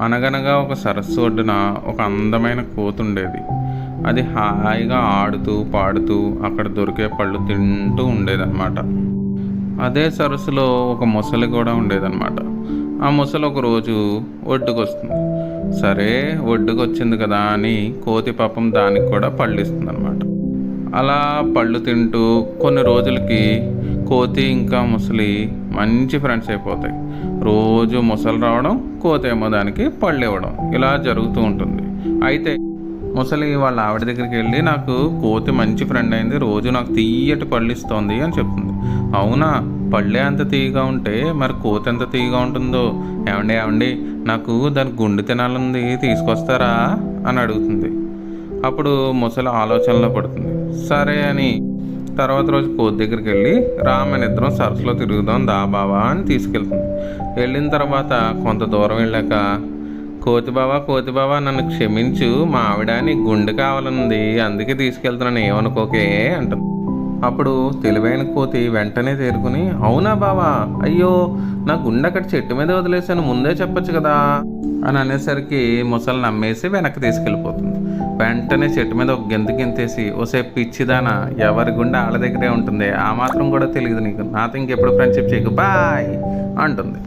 అనగనగా ఒక సరస్సు ఒడ్డున ఒక అందమైన కోతి ఉండేది. అది హాయిగా ఆడుతూ పాడుతూ అక్కడ దొరికే పళ్ళు తింటూ ఉండేదన్నమాట. అదే సరస్సులో ఒక మొసలి కూడా ఉండేదన్నమాట. ఆ మొసలి ఒకరోజు ఒడ్డుకొస్తుంది. సరే, ఒడ్డుకు వచ్చింది కదా అని కోతి పాపం దానికి కూడా పళ్ళు ఇస్తుంది అనమాట. అలా పళ్ళు తింటూ కొన్ని రోజులకి కోతి ఇంకా ముసలి మంచి ఫ్రెండ్స్ అయిపోతాయి. రోజు ముసలి రావడం, కోతి ఏమో దానికి పళ్ళు ఇవ్వడం, ఇలా జరుగుతూ ఉంటుంది. అయితే ముసలి వాళ్ళ ఆవిడ దగ్గరికి వెళ్ళి, నాకు కోతి మంచి ఫ్రెండ్ అయింది, రోజు నాకు తీయటి పళ్ళు ఇస్తోంది అని చెప్తుంది. అవునా, పళ్ళే అంత తీయగా ఉంటే మరి కోతి ఎంత తీయగా ఉంటుందో, ఏమండి నాకు దాని గుండె తినాలంది, తీసుకొస్తారా అని అడుగుతుంది. అప్పుడు ముసలి ఆలోచనలో పడుతుంది. సరే అని తర్వాత రోజు కోతి దగ్గరికి వెళ్ళి, మన ఇద్దరం సరస్సులో తిరుగుదాం దా బావా అని తీసుకెళ్తుంది. వెళ్ళిన తర్వాత కొంత దూరం వెళ్ళాక, కోతి బావా నన్ను క్షమించు, మా ఆవిడ నీ గుండె కావాలన్నది, అందుకే తీసుకెళ్తున్నాను, ఏమనుకోకే అంటుంది. అప్పుడు తెలివైన కోతి వెంటనే తేరుకుని, అవునా బావా, అయ్యో నా గుండె అక్కడ చెట్టు మీద వదిలేసాను, ముందే చెప్పొచ్చు కదా అని అనేసరికి ముసలి నమ్మేసి వెనక్కి తీసుకెళ్ళిపోతుంది. వెంటనే చెట్టు మీద ఒక గెంతేసి, ఓసే పిచ్చిదానా, ఎవరి గుండె వాళ్ళ దగ్గరే ఉంటుంది, ఆ మాత్రం కూడా తెలియదు నీకు, నాతో ఇంకెప్పుడు ఫ్రెండ్షిప్ చేయకు, బాయ్ అంటుంది.